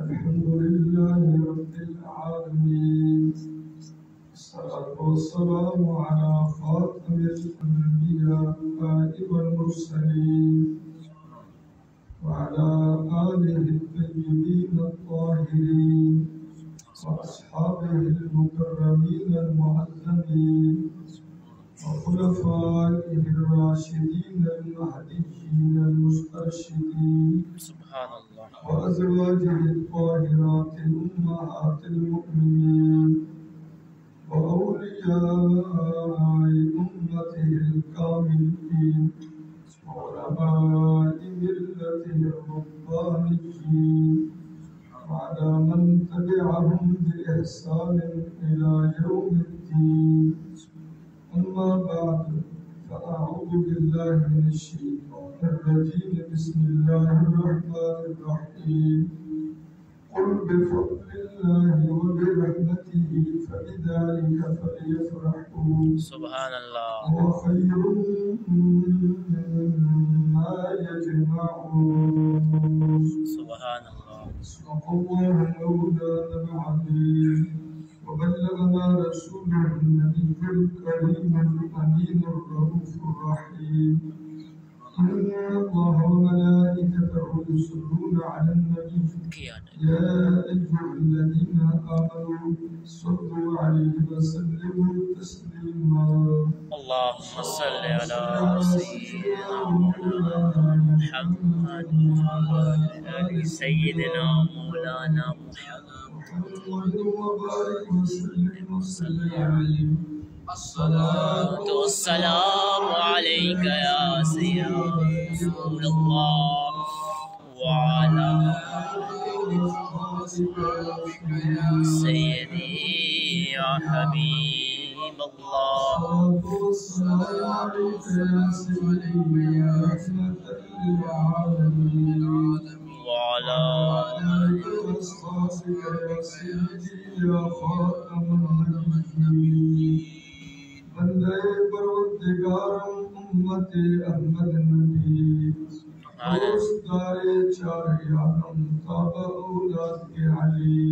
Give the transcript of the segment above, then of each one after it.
الحمد لله رب العالمين، الصلاة والسلام على خاتم الأنبياء والمرسلين وعلى آله الطيبين الطاهرين وأصحابه المكرمين المعظمين وخلفائه الراشدين المهديين المسترشدين سبحان الله وأزواجه الطاهرات أمهات المؤمنين وأولياء أمته الكاملين وعلماء ملته الربانيين وعلى من تبعهم بإحسان إلى يوم الدين. أما بعد، فأعوذ بالله من الشيطان الرجيم. بسم الله الرحمن الرحيم. قل بفضل الله وبرحمته فبذلك فليفرحوا سبحان الله هو خير مما يجمعون. سبحان الله صدق الله مولانا العظيم وبلغنا رسوله النبي الكريم الأمين الرؤوف الرحيم. إن الله وملائكته يصلون على النبي يا أيها الذين آمنوا صلوا عليه وسلموا تسليما. اللهم صل على سيدنا مولانا محمد وعلى آل سيدنا مولانا محمد وبارك وسلم عليه. الصلاة والسلام عليك يا سيدي رسول الله وعلى سيدي يا حبيب الله والسلام عليك يا سيدي يا رحمة للعالمين وعلى آلك وأصحابك يا سيدي يا خاتم النبيين. بندے پروردگارم امت احمد نبی دوستدار چار یارم تابع اولاد کے علی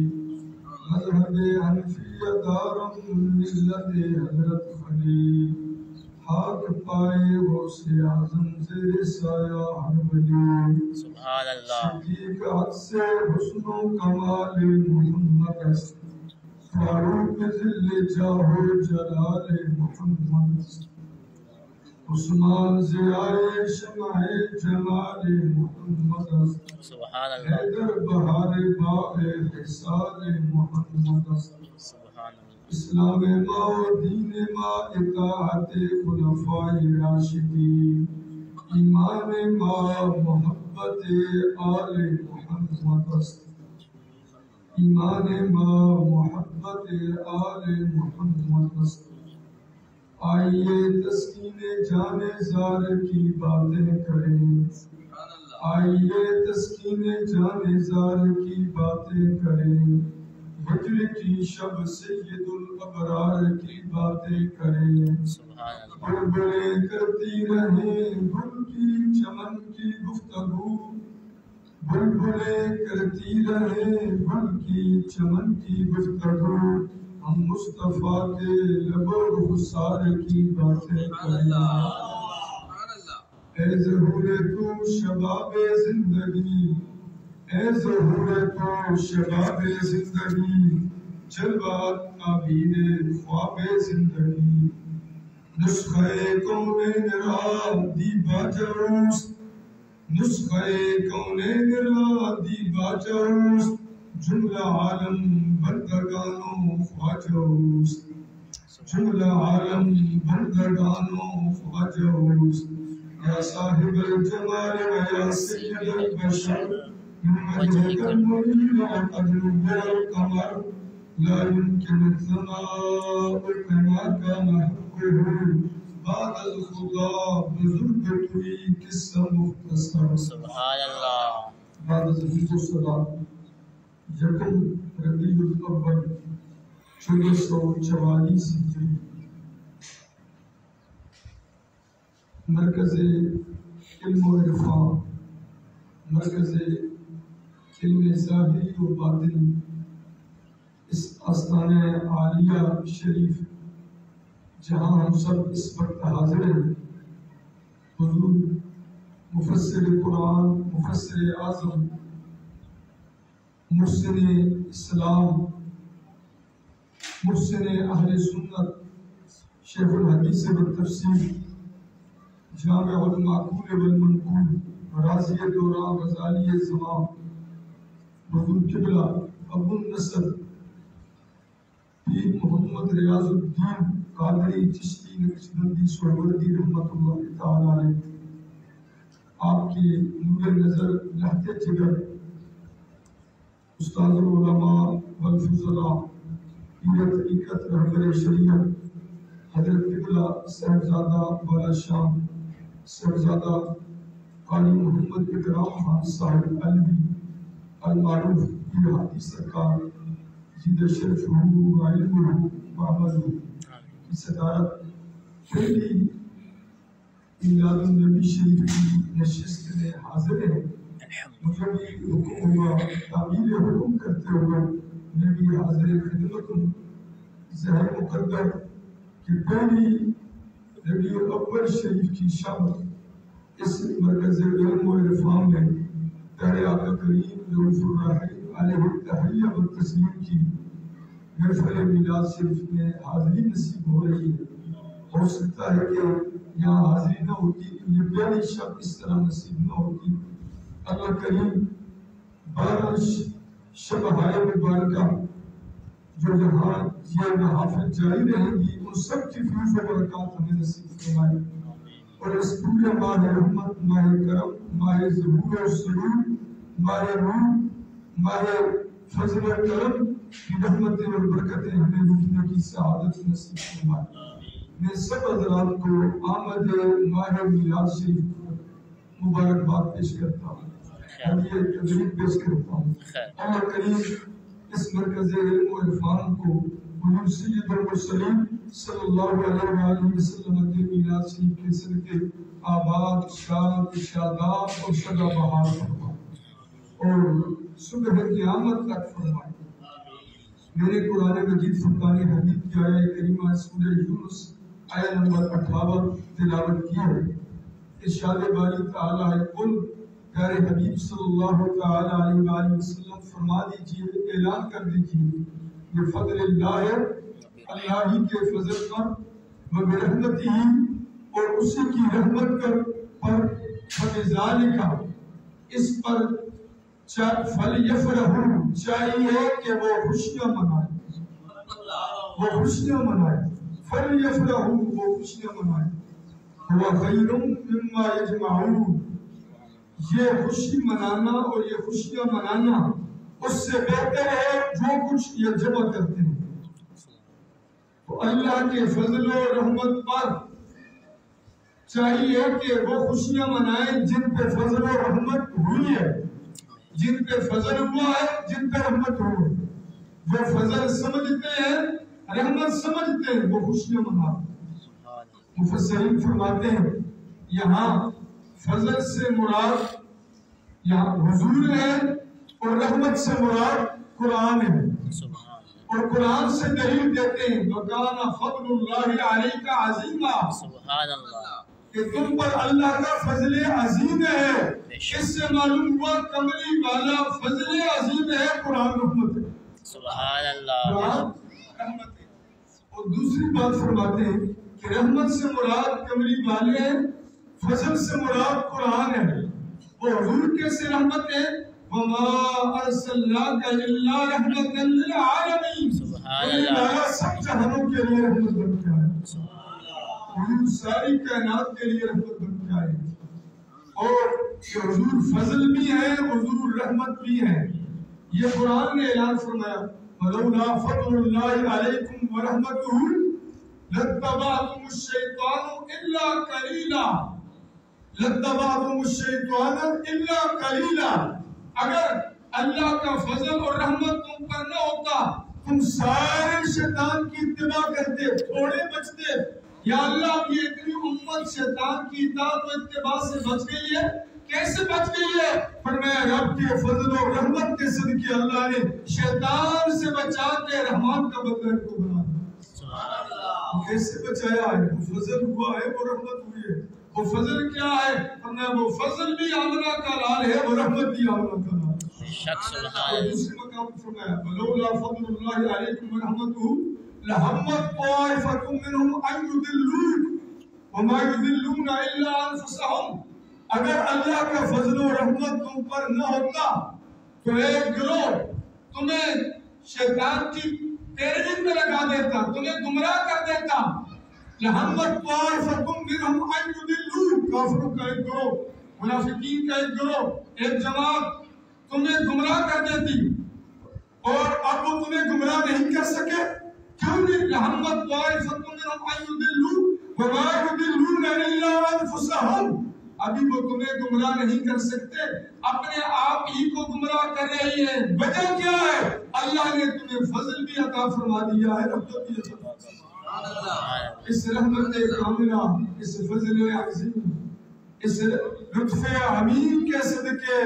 مذہب حنفیہ دارم ملت حضرت خلیل ہاتھ پائے غوث اعظم زیر سایہ ہر ولی سبحان اللہ صدیق حد سے حسن و کمال محمد است فاروق ذل جاہ و جلال محمد عثمان ضیائے شمع جمال محمد سبحان اللہ حیدر بہار باغ حصار محمد سبحان اللہ اسلام ما و دین ما اطاعت خلفاء راشدین ایمان ما محبت آل محمد است ایمان ما محبت آل محمد است. آئیے تسکین جان زار کی باتیں کریں آئیے تسکین جان زار کی باتیں کریں ہجر کی شب سید الابرار کی باتیں کریں بلبلیں کرتی رہیں گل کی چمن کی گفتگو بلبلیں کرتی رہیں گل کی چمن کی گفتگو ہم مصطفیٰ کے لب و رخسار کی باتیں کریں. اے ظہور تو شباب زندگی اے ظہور تو شباب زندگی جلوات تعبیر خواب زندگی نسخہ کونین را دی باجروس نسخہ کونین را دی باجروس جملہ عالم بندگانوں خواجوس جملہ عالم بندگانوں خواجوس یا صاحب الجمال و یا سید البشر وجهك المنير وقدر القمر لا يمكن الثناء كما كان حقه بعد الخدا بزرگتوی قصہ مختصر. سبحان اللہ. بعد ذکر الصلاة یکم ربیع الاول 1444 ہجری مرکز علم و عرفان مرکز علم ظاہری و باطنی اس آستانہ عالیہ شریف جہاں ہم سب اس وقت حاضر ہیں، حضور مفسر قرآن، مفسر اعظم، محسن اسلام، محسن اہل سنت، شیخ الحدیث والتفسیر، جامع المعقول والمنقول، راضی دوران غزالی زمان، حضور قبلہ ابو النصر پیر محمد ریاض الدین قادری چشتی نقشبندی سہروردی رحمۃ اللہ تعالی علیہ، آپ کی نور نظر، لہتے جگر، استاد العلماء والفضلاء، پیر طریقت رہبر شریعت حضرت قبلہ صاحبزادہ والا شام صاحبزادہ قاری محمد اکرام خان صاحب علوی المعروف پیر ہادی سرکار جد شرف و علم و عمل کی صدارت پہلی میلاد النبی شریف کی نشست میں حاضر ہیں۔ مجھے بھی حکم ہوا تعمیل حکم کرتے ہوئے میں بھی حاضر خدمت ہوں۔ زہر مقدر کہ پہلی ربیع الاول شریف کی شب اس مرکز علم و عرفان میں پیارے آقا کریم رؤوف الرحیم علیہ التحیہ و تسلیم کی محفل میلاد شریف میں حاضری نصیب ہو رہی ہے۔ ہو سکتا ہے کہ یہاں حاضری نہ ہوتی، یہ پہلی شب اس طرح نصیب نہ ہوتی۔ اللہ کریم 12 شب-ہائے مبارکہ جو یہاں یہ محافل جاری رہیں گی، ان سب کی فیض و برکات ہمیں نصیب فرمائے، اور اس پورے ماہ رحمت، ماہ کرم، ماہ ظہور و سرور، ماہ نور، ماہ فضل و کرم کی رحمتیں اور برکتیں ہمیں لوٹنے کی سعادت نصیب فرمائے۔ میں سب حضرات کو آمد ماہ میلاد شریف مبارکباد پیش کرتا ہوں، یہ تقریب پیش کرتا ہوں۔ اللہ کریم اس مرکز علم و عرفان کو حضور سید المرسلین صلی اللہ علیہ وآلہ وسلم کے میلاد شریف کے صدقے آباد، شاد، شاداب اور شدا بہار فرمائے اور صبح قیامت تک فرمائے۔ میں نے قرآن مجید فرقان حمید کی آیہ کریمہ سورہ یونس آیہ نمبر 58 تلاوت کی ہے۔ ارشاد باری تعالیٰ ہے، قل پیارے حبیب صلی اللہ تعالی علیہ وآلہ وسلم فرما دیجئے، اعلان کر دیجئے، یہ فضل اللہ ہے، اللہ ہی کے فضل پر، و برحمتہ ہی، اور اسی کی رحمت پر، فبذالک، اس پر فلیفرحوا، چاہیے کہ وہ خوشیاں منائیں، وہ خوشیاں منائیں، فلیفرحوا، وہ خوشیاں منائیں، هو خیر مما یجمعون، یہ خوشی منانا اور یہ خوشیاں منانا اس سے بہتر ہے جو کچھ یہ جمع کرتے ہیں۔ تو اللہ کے فضل و رحمت پر چاہیے کہ وہ خوشیاں منائیں جن پہ فضل و رحمت ہوئی ہے، جن پہ فضل ہوا ہے، جن پہ رحمت ہوئی ہے۔ جو فضل سمجھتے ہیں، رحمت سمجھتے ہیں، وہ خوشیاں مناتے ہیں۔ مفسرین فرماتے ہیں یہاں فضل سے مراد یہاں حضور ہے، اور رحمت سے مراد قرآن ہے، اور قرآن سے دلیل دیتے ہیں وَكَانَ فَضْلُ اللَّهِ عَلَيْكَ عَظِيمًا، سبحان اللہ، کہ تم پر اللہ کا فضل عظیم ہے۔ اس سے معلوم ہوا کملی والا فضل عظیم ہے، قرآن رحمت ہے، سبحان اللہ، قرآن رحمت ہے۔ اور دوسری بات فرماتے ہیں کہ رحمت سے مراد کملی والے ہیں، فضل سے مراد قرآن ہے، وہ حضور کے سے رحمت ہے، وَمَا أَرْسَلْنَاكَ إِلَّا رَحْمَةً لِلْعَالَمِينَ، سبحان اللہ، سب جہانوں کے لیے رحمت بن کے آئے، حضور ساری کائنات کے لیے رحمت بن کے آئے، اور یہ حضور فضل بھی ہے، حضور رحمت بھی ہے۔ یہ قرآن نے اعلان فرمایا وَلَوْلَا فَضْلُ اللَّهِ عَلَيْكُمْ وَرَحْمَتُهُ لَاتَّبَعْتُمُ الشَّيْطَانَ إِلَّا قَلِيلًا، لَاتَّبَعْتُمُ الشَّيْطَانَ إِلَّا قَلِيلًا، اگر اللہ کا فضل اور رحمت تم پر نہ ہوتا، تم سارے شیطان کی اتباع کرتے، تھوڑے بچتے۔ یا اللہ، یہ اتنی امت شیطان کی اطاعت و اتباع سے بچ گئی ہے کیسے بچ گئی ہے؟ فرمایا رب کے فضل و رحمت کے صدقے اللہ نے شیطان سے بچا کے رحمان کا بدلہ کو بنا دیا۔ کیسے بچایا ہے؟ وہ فضل ہوا ہے، وہ رحمت ہوئی ہے۔ وہ فضل کیا ہے؟ فرمایا وہ فضل بھی آمنہ کا لال ہے، وہ رحمت بھی آمنہ کا لال ہے۔ اور دوسرے مقام پر فرمایا وَلَوْلَا فَضْلُ اللَّهِ عَلَيْكُمْ وَرَحْمَتُهُ لَهَمَّتْ طَائِفَةٌ مِّنْهُمْ أَن يُضِلُّوكَ وَمَا يُضِلُّونَ إِلَّا أَنفُسَهُمْ۔ اگر اللہ کا فضل و رحمت تم پر نہ ہوتا تو ایک گروہ تمہیں شیطان کی پیروی میں لگا دیتا، تمہیں گمراہ کر دیتا۔ لَهَمَّتْ طَائِفَةٌ مِّنْهُمْ أَن يُضِلُّوكَ، کافروں کا ایک گروہ، منافقین کا ایک گروہ، ایک جماعت تمہیں گمراہ کر دیتی، اور اب وہ تمہیں گمراہ نہیں کر سکے۔ کیوں نہیں؟ لَهَمَّتْ طَائِفَةٌ مِّنْهُمْ أَن يُضِلُّوكَ وَمَا يُضِلُّونَ إِلَّا أَنفُسَهُمْ۔ ابھی وہ تمہیں گمراہ نہیں کر سکتے، اپنے آپ ہی کو گمراہ کر رہی ہے۔ وجہ کیا ہے؟ اللہ نے تمہیں فضل بھی عطا فرما دیا ہے، رحمت بھی عطا فرما دیا ہے۔ اس رحمت کاملہ، اس فضل عظیم، اس لطف حمیم کے صدقے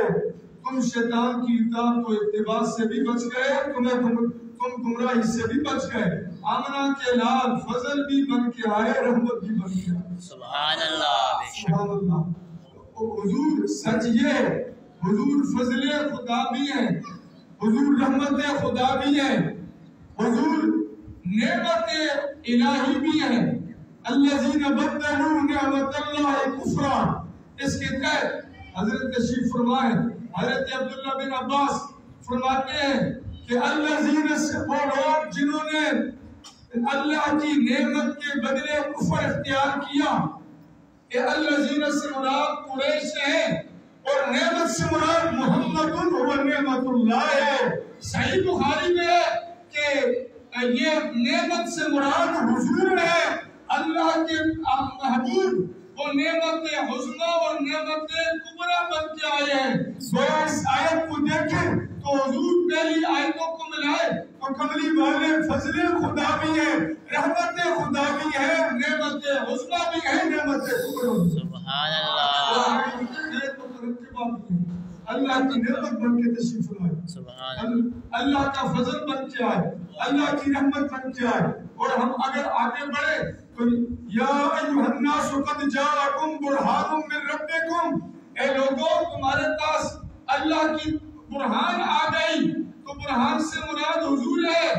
تم شیطان کی اطاعت و اتباع سے بھی بچ گئے، تم گمراہی سے بھی بچ گئے۔ آمنہ کے لال فضل بھی بن کے آئے، رحمت بھی بن کے آئے۔ سبحان اللہ، سبحان اللہ۔ حضور سچ یہ ہے، حضور فضل خدا بھی ہے، حضور رحمت خدا بھی ہے، حضور نعمت الہی بھی ہے۔ الذین بدلوا نعمت اللہ کفرا، اس کے تحت حضرت تشریف فرمائے حضرت عبداللہ بن عباس فرماتے ہیں کہ الذین، سے وہ لوگ جنہوں نے اللہ کی نعمت کے بدلے کفر اختیار کیا، کہ الذین سے مراد قریش ہے اور نعمت سے مراد محمد هو نعمت اللہ ہے۔ صحیح بخاری میں ہے کہ یہ نعمت سے مراد حضور ہے، اللہ کے محبوب، وہ نعمت حسنہ اور نعمت کبریٰ بن کے آئے ہیں۔ گویا اس آیت کو دیکھیں تو حضور پہلی آیتوں کو ملائے تو کملی والے فضل خدا بھی ہے، رحمت خدا بھی ہے، نعمت حسنہ بھی ہے، نعمت کبریٰ بھی ہے۔ سبحان اللہ۔ اللہ کی نعمت بن کے تشریف لائے، اللہ کا فضل بن کے آئے، اللہ کی رحمت بن کے آئے۔ اور ہم اگر آگے بڑھے تو یا ایھا الناس قد جاءکم برہان من ربکم، اے لوگوں تمہارے پاس اللہ کی برہان آ گئی، تو برہان سے مراد حضور ہے،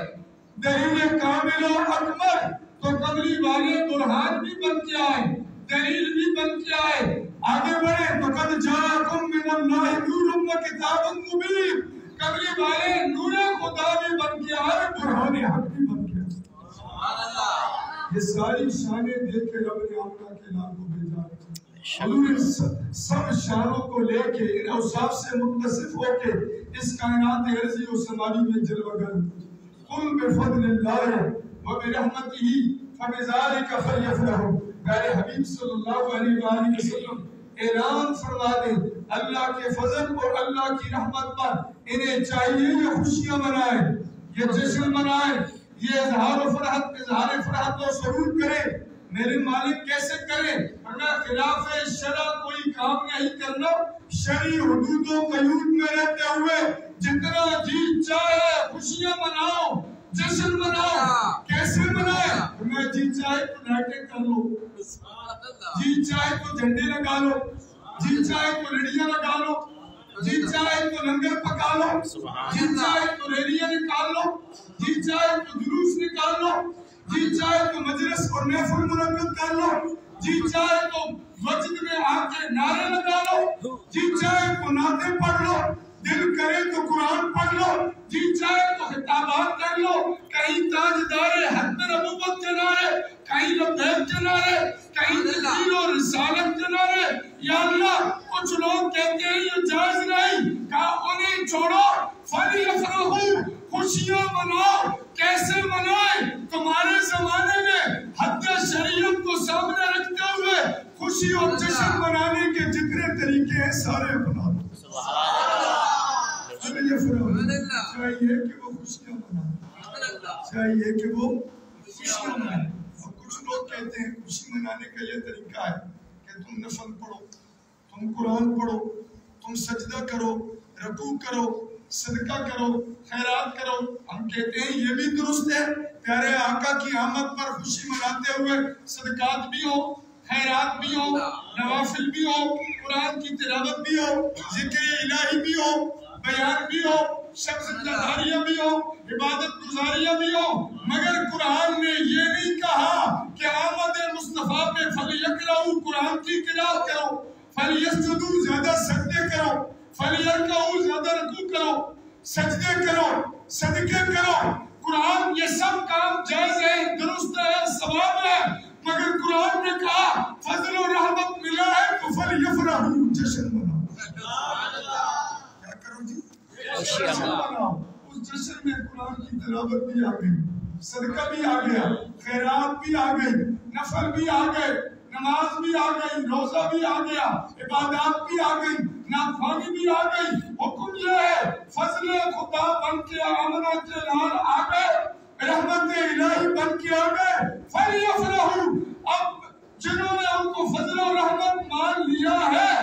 دلیل کامل و اکمل، تو کملی والے برہان بھی بن کے آئے، دلیل بھی بن کے آئے۔ آگے بڑھے تو قد جاءکم من اللہ نور و کتاب مبین، کملی والے نور خدا بھی بن کے آئے، برہان حق بھی بن کے آئے۔ سبحان اللہ۔ یہ ساری شانیں دے کے رب نے آمنہ کے لال کو بھیجا ہے۔ حضور ان سب شانوں کو لے کے، ان اوصاف سے متصف ہو کے اس کائنات ارضی و سماوی میں جلوہ گر۔ قل بفضل اللہ وبرحمتہ فبذلک فلیفرحوا۔ پیارے حبیب صلی اللہ علیہ وآلہ وسلم اعلان فرما دیں اللہ کے فضل اور اللہ کی رحمت پر انہیں چاہیے یہ خوشیاں منائیں، یہ جشن منائیں، یہ اظہار فرحت و سرور کریں۔ میرے مالک کیسے کریں؟ فرمایا خلاف شرع کوئی کام نہیں کرنا، شرعی حدود و قیود میں رہتے ہوئے جتنا جی چاہے خوشیاں مناؤ، جشن مناؤ۔ کیسے منائیں؟ فرمایا جی چاہے تو لائٹیں کر لو، جی چاہے تو جھنڈے لگا لو، جی چاہے تو لڑیاں لگا لو، جی چاہے تو لنگر پکا لو، جی چاہے تو ریلیاں نکال لو، جی چاہے تو جلوس نکال لو، جی چاہے تو مجلس اور محفل منعقد کر لو، جی چاہے تو مسجد میں آ کے نعرے لگا لو، جی چاہے تو نعتیں پڑھ لو، دل کرے تو قرآن پڑھ لو، جی چاہے تو خطابات کر لو، کہیں تاجدار حق نبوت کے نعرے، کہیں لبیک کے نعرے، کہیں تقریر اور رسالت کے نعرے۔ یا اللہ کچھ لوگ کہتے ہیں یہ جائز نہیں، کہا انہیں چھوڑو، فَلْيَفْرَحُوا، خوشیاں مناؤ۔ کیسے منائیں؟ تمہارے زمانے میں حد شریعت کو سامنے رکھتے ہوئے خوشی اور جشن منانے کے جتنے طریقے ہیں سارے اپنا دو۔ چاہیے کہ وہ خوشیاں منائیں، چاہیے کہ وہ خوشیاں منائیں۔ اور کچھ لوگ کہتے ہیں خوشی منانے کا یہ طریقہ ہے کہ تم نفل پڑھو، تم قرآن پڑھو، تم سجدہ کرو، رکوع کرو، صدقہ کرو، خیرات کرو۔ ہم کہتے ہیں یہ بھی درست ہے، پیارے آقا کی آمد پر خوشی مناتے ہوئے صدقات بھی ہو، خیرات بھی ہو، نوافل بھی ہو، قرآن کی تلاوت بھی ہو، ذکر الہی بھی ہو، بیان بھی ہو، شب زندگاریاں بھی ہو، عبادت گزاریاں بھی ہو، مگر قرآن نے یہ نہیں کہا کہ آمد مصطفیٰ میں فَلْيَقْرَؤُوا قرآن کی قرات کرو، فَلْيَسْجُدُوا زیادہ سجدے کرو، فَلْيَرْكَعُوا زیادہ رکوع کرو، سجدے کرو، صدقے کرو۔ قرآن یہ سب کام جائز ہے، درست ہے، ثواب ہے، مگر قرآن نے کہا فضل و رحمت ملا ہے تو فَلْيَفْرَحُوا جشن مناؤ۔ کیا کرو جی؟ جشن مناؤ۔ اس جشن میں قرآن کی تلاوت بھی آ گئی، صدقہ بھی آ گیا، خیرات بھی آ گئی، نفل بھی آ گئے، نماز بھی آ گئی، روزہ بھی آ گیا، عبادات بھی آ گئی، نافرمانی بھی آ گئی۔ حکم یہ ہے فضل خدا بن کے آمنہ کے لال آ گئے، رحمت الہی بن کے آ گئے، فَلْيَفْرَحُوا۔ اب جنہوں نے ہم کو فضل و رحمت مان لیا ہے،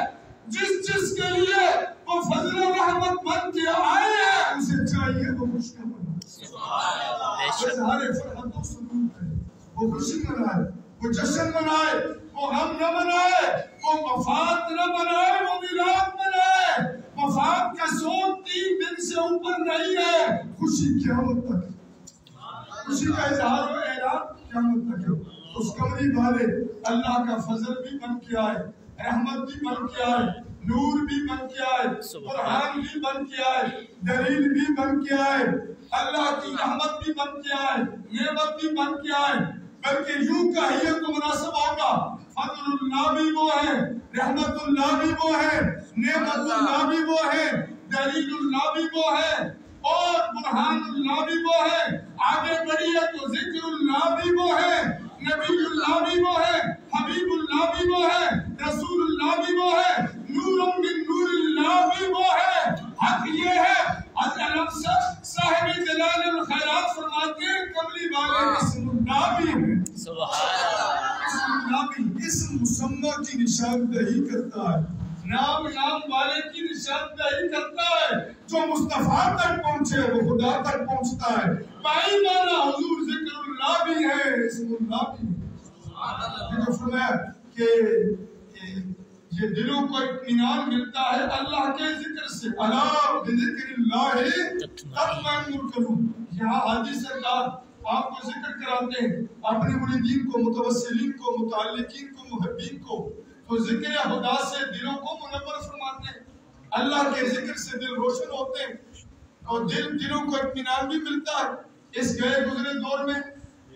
جس کے لیے وہ فضل و رحمت بن کے آئے ہیں، اسے چاہیے وہ خوشی منائے، اظہار فرحت و سرور کرے، وہ خوشی منائے، وہ جشن منائے، وہ غم نہ منائے، وہ مفاد نہ منائے، وہ میلاد منائے۔ مفاد کا زور 3 دن سے اوپر نہیں ہے، خوشی قیامت تک، خوشی کا اظہار و اعلان قیامت تک ہے۔ اس کمری والے اللہ کا فضل بھی بن کے آئے، رحمت بھی بن کے آئے، نور بھی بن کے آئے، قرآن بھی بن کے آئے، دلیل بھی بن کے آئے، اللہ کی رحمت بھی بن کے آئے، نعمت بھی بن کے آئے۔ بلکہ یوں کہیے تو مناسب ہوگا، فضل اللہ بھی وہ ہے، رحمت اللہ بھی وہ ہے، نعمت اللہ بھی وہ ہے، دلیل اللہ بھی وہ ہے، اور برہان اللہ بھی وہ ہے۔ آگے بڑھیے تو ذکر اللہ بھی وہ ہے، نبی اللہ بھی وہ ہے، حبیب اللہ بھی وہ ہے، رسول اللہ بھی وہ ہے، نور من نور اللہ بھی وہ ہے۔ حق یہ ہے صاحب جلال الخیرات فرماتے ہیں کملی والے اسم اللہ بھی ہے، سبحان اللہ، اسم اللہ بھی اسم مسمى کی نشاندہی کرتا ہے، نام والے کی نشاندہی کرتا ہے۔ جو مصطفیٰ تک پہنچے وہ خدا تک پہنچتا ہے۔ بائی مانا حضور ذکر اللہ بھی ہے، اسم اللہ بھی ہے۔ یہ جو فرمایا کہ یہ دلوں کو اطمینان ملتا ہے اللہ کے ذکر سے، الا بذکر اللہ تطمئن القلوب۔ یہاں حاجی سرکار آپ کو ذکر کراتے ہیں، اپنے مریدین کو، متوسلین کو، متعلقین کو، محبین کو، تو ذکر خدا سے دلوں کو منور فرماتے ہیں۔ اللہ کے ذکر سے دل روشن ہوتے ہیں اور دلوں کو اطمینان بھی ملتا ہے۔ اس گئے گزرے دور میں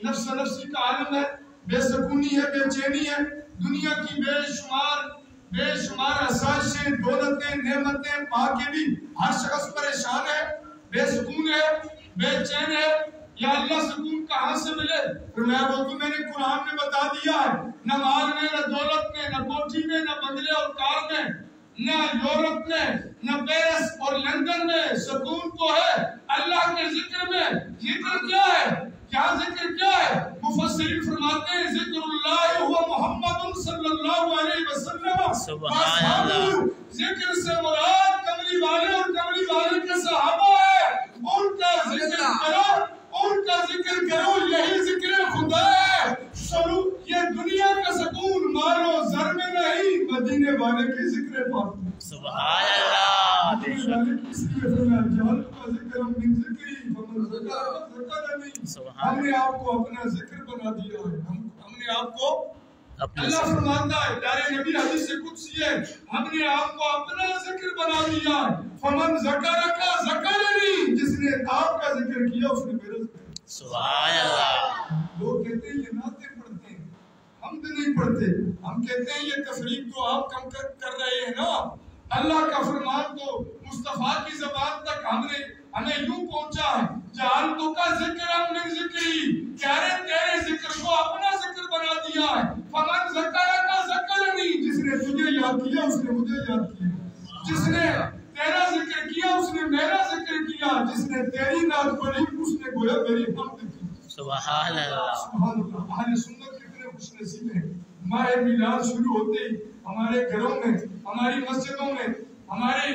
نفس نفسی کا عالم ہے، بے سکونی ہے، بے چینی ہے، دنیا کی بے شمار آسائشیں، دولتیں، نعمتیں پا کے بھی ہر شخص پریشان ہے، بے سکون ہے، بے چین ہے۔ یا اللہ سکون کہاں سے ملے؟ فرمایا وہ تو میں نے قرآن میں بتا دیا ہے، نہ مال میں، نہ دولت میں، نہ کوٹھی میں، نہ بنگلے اور کار میں، نہ یورپ میں، نہ پیرس اور لندن میں، سکون تو ہے اللہ کے ذکر میں۔ ذکر کیا ہے؟ کیا ذکر کیا ہے؟ مفسرین فرماتے ہیں ذکر اللہ ہوا محمد صلی اللہ علیہ وسلم، سبحان اللہ۔ ذکر سے مراد کملی والے اور کملی والے کے صحابہ ہے، ان کا ذکر کرو، ان کا ذکر کرو، یہی ذکر خدا ہے۔ یہ دنیا کا سکون مال و زر میں نہیں، مدینے والے کے ذکر پاک میں۔ سبحان اللہ، بے شک، اس لیے فرمایا جعل کا ذکر من ذکری فمن ذکرنی۔ ہم نے آپ کو اپنا ذکر بنا دیا ہے، ہم نے آپ کو اللہ فرماتا ہے، پیارے نبی حدیث قدسی ہے، ہم نے آپ کو اپنا ذکر بنا دیا ہے۔ فمن ذکرک ذکرنی، جس نے آپ کا ذکر کیا اس نے میرا ذکر کیا۔ سبحان اللہ۔ لوگ کہتے ہیں یہ نعتیں پڑھتے ہیں، حمد نہیں پڑھتے۔ ہم کہتے ہیں یہ تفریق تو آپ کم کر رہے ہیں نا۔ اللہ کا فرمان تو مصطفیٰ کی زبان تک ہمیں یوں پہنچا ہے، جعلت کا ذکر من ذکری، تیرے ذکر کو اپنا ذکر بنا دیا ہے۔ فمن ذکرک ذکرنی، جس نے تجھے یاد کیا اس نے مجھے یاد کیا، جس نے تیرا ذکر کیا اس نے میرا ذکر کیا، جس نے تیری نعت پڑھی اس نے گویا میری حمد کی۔ سبحان اللہ، سبحان اللہ۔ اہل سنت کتنے خوش نصیب ہیں، ماہ میلاد شروع ہوتے ہی ہمارے گھروں میں، ہماری مسجدوں میں، ہمارے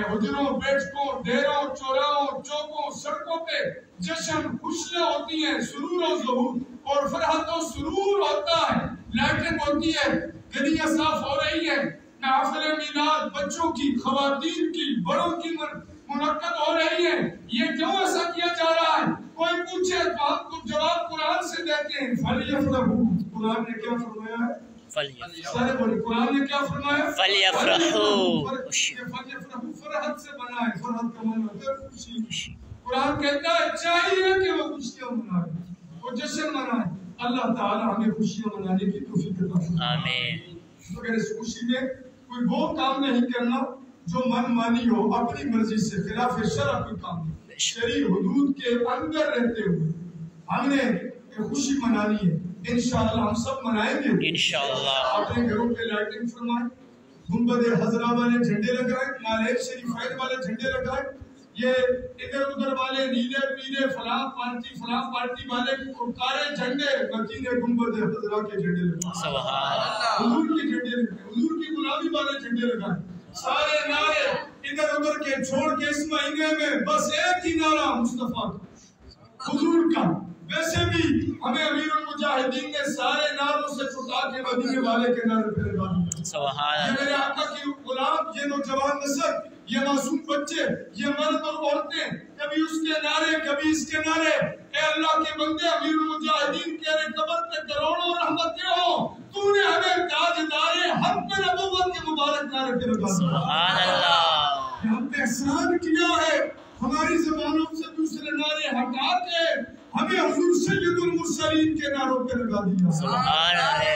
حجروں، بیٹھکوں، ڈیروں، چوراہوں، چوکوں، سڑکوں پہ جشن، خوشیاں ہوتی ہیں، سرور و ظہور اور فرحت و سرور ہوتا ہے، لائٹنگ ہوتی ہے، گلیاں صاف ہو رہی ہیں، محافل میلاد بچوں کی، خواتین کی، بڑوں کی منعقد ہو رہی ہے۔ یہ کیوں ایسا کیا جا رہا ہے؟ کوئی پوچھے تو ہم کو جواب قرآن سے دیتے ہیں۔ فَلْيَفْرَحُوا، قرآن نے کیا فرمایا ہے؟ سارے بولے، قرآن نے کیا فرمایا؟ فَلْيَفْرَحُوا، فَلْيَفْرَحُوا، فرحت سے بنائے، فرحت کا معنی ہوتا ہے خوشی۔ قرآن کہتا ہے چاہیے کہ وہ خوشیاں منائے، وہ جشن منائے۔ اللہ تعالی ہمیں خوشیاں منانے کی توفیق عطا فرمائے۔ آمین۔ مگر اس خوشی میں کوئی وہ کام نہیں کرنا جو من مانی ہو، اپنی مرضی سے خلاف شرع کوئی کام نہیں، شرعی حدود کے اندر رہتے ہوئے ہم نے خوشی منانی ہے۔ انشاءاللہ ہم سب منائیں گے انشاءاللہ۔ اپنے گھروں پہ لائٹنگ فرمائیں، گنبد حضرہ والے جھنڈے لگائیں، نالے شریفین والے جھنڈے لگائیں، یہ ادھر ادھر والے نیلے پیلے فلاں پارٹی والے کارے جھنڈے مدینہ گنبد حضرہ کے جھنڈے لگائیں، سبحان اللہ، حضور کے جھنڈے لگائیں، حضور کی غلامی والے جھنڈے لگائیں۔ سارے نعرے ادھر ادھر کے چھوڑ کے اس مہینے میں بس ایک ہی نعرہ مصطفیٰ کا، حضور کا۔ ویسے بھی ہمیں امیر المجاہدین نے سارے نعروں سے چھٹا کے مدینے والے کے نعرے پہ لگا دیا۔ سبحان یہ اللہ، میرے آقا کی غلام، یہ نوجوان نسل، یہ معصوم بچے، یہ مرد اور عورتیں، کبھی اس کے نعرے کبھی اس کے نعرے، اے اللہ کے بندے امیر المجاہدین تیرے قبر پہ کروڑوں رحمتیں ہوں، تو نے ہمیں تاجدار حق میں نبوت کے مبارک نعرے پہ لگا دیا۔ سبحان اللہ، ہم پہ احسان کیا ہے، ہماری زبانوں سے دوسرے نعرے ہٹا کے ہمیں حضور سید المرسلین کے نعروں پہ لگا دیا۔ سبحان اللہ،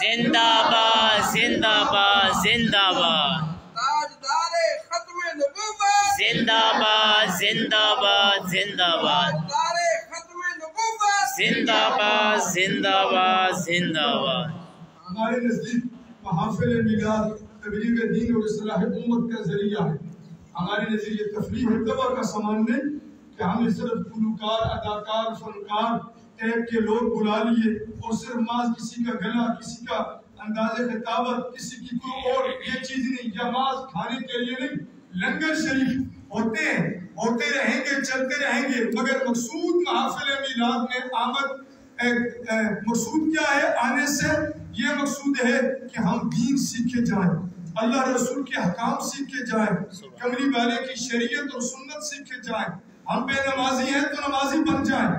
زندہ باد، زندہ باد، زندہ باد، تاجدار ختم نبوت، زندہ باد، زندہ باد، زندہ باد، تاجدار ختم نبوت، زندہ باد، زندہ باد، زندہ باد۔ ہمارے نزدیک محافل میلاد تبلیغ دین اور اصلاح امت کا ذریعہ ہے۔ ہمارے نزدیک یہ تفریح اور دوا کا سامان نہیں کہ ہم نے صرف گلوکار، اداکار، فنکار ٹیپ کے لوگ بلا لیے اور صرف ماز کسی کا گلا، کسی کا انداز خطابت، کسی کی کوئی اور یہ چیز نہیں، یا ماز کھانے کے لیے نہیں۔ لنگر شریف ہوتے ہیں، ہوتے رہیں گے، چلتے رہیں گے، مگر مقصود محافل میلاد میں آمد، مقصود کیا ہے آنے سے؟ یہ مقصود ہے کہ ہم دین سیکھ کے جائیں، اللہ رسول کے حکام سیکھ کے جائیں، کملی والے کی شریعت اور سنت سیکھ کے جائیں۔ ہم بے نمازی ہیں تو نمازی بن جائیں،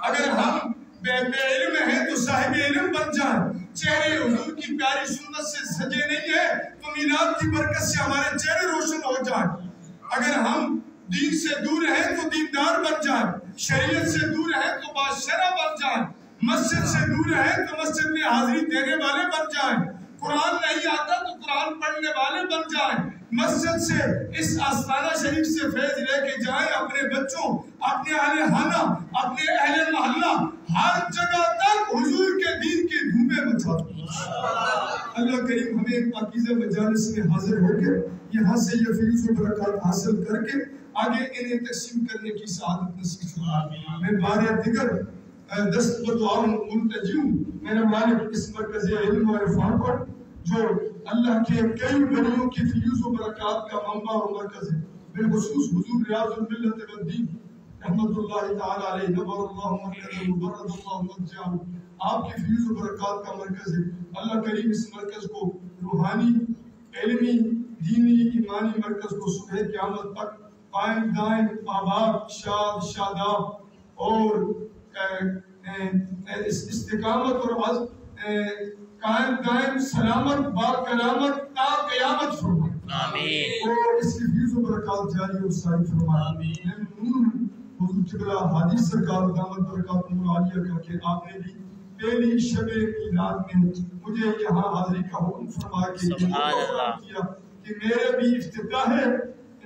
اگر ہم بے علم ہیں تو صاحب علم بن جائیں۔ چہرے حضور کی پیاری سنت سے سجے نہیں ہیں تو میلاد کی برکت سے ہمارے چہرے روشن ہو جائیں۔ اگر ہم دین سے دور ہیں تو دیندار بن جائیں، شریعت سے دور ہیں تو باشرہ بن جائیں، مسجد سے دور ہیں تو مسجد میں حاضری دینے والے بن جائیں، قرآن نہیں آتا تو قرآن پڑھنے والے بن جائیں، مسجد سے اس آستانہ شریف سے فیض لے کے جائیں، اپنے بچوں، اپنے اہل خانہ، اپنے اہل محلہ، ہر جگہ تک حضور کے دین کی دھومیں مچا دیں۔ اللہ کریم ہمیں پاکیزہ مجالس میں حاضر ہو کے یہاں سے یہ فیض و برکات حاصل کر کے آگے انہیں تقسیم کرنے کی سعادت نصیب فرمائے۔ میں بار دیگر دست بدعا ملتجی ہوں میرے مالک اس مرکز علم و عرفان پر جو اللہ کے کئی بنیوں کی فیوز و برکات کا منبع و مرکز ہے، بالخصوص حضور ریاض الملت والدین رحمت اللہ تعالی علیہ، نبر اللہ مرکز مبرد اللہ مرجعہ، آپ کی فیوز و برکات کا مرکز ہے۔ اللہ کریم اس مرکز کو روحانی، علمی، دینی، ایمانی مرکز کو صبح قیامت تک قائم دائم آباد شاد شاداب اور استقامت اور قائم دائم سلامت با کلامت تا قیامت فرمائے، آمین، اور اس کی فیض و برکات جاری اور ساری فرمائے۔ حضور قبلہ حدیث سرکار دامت برکات عالیہ کر کے آپ نے بھی پہلی شب میلاد میں مجھے یہاں حاضری کا حکم فرما کے کیا کہ میرے بھی افتتاح ہے،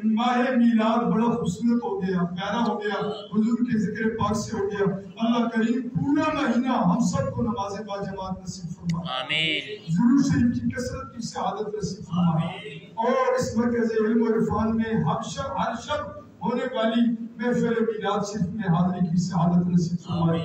ماہ میلاد بڑا خوبصورت ہو گیا، پیارا ہو گیا، حضور کے ذکر پاک سے ہو گیا۔ اللہ کریم پورا مہینہ ہم سب کو نماز با جماعت نصیب فرمائے، آمین، ضرور شریف کی کثرت کی سعادت نصیب فرمائے، اور اس مرکز علم و عرفان میں ہر شب ہونے والی محفل میلاد شریف میں حاضری کی سعادت نصیب فرمائے۔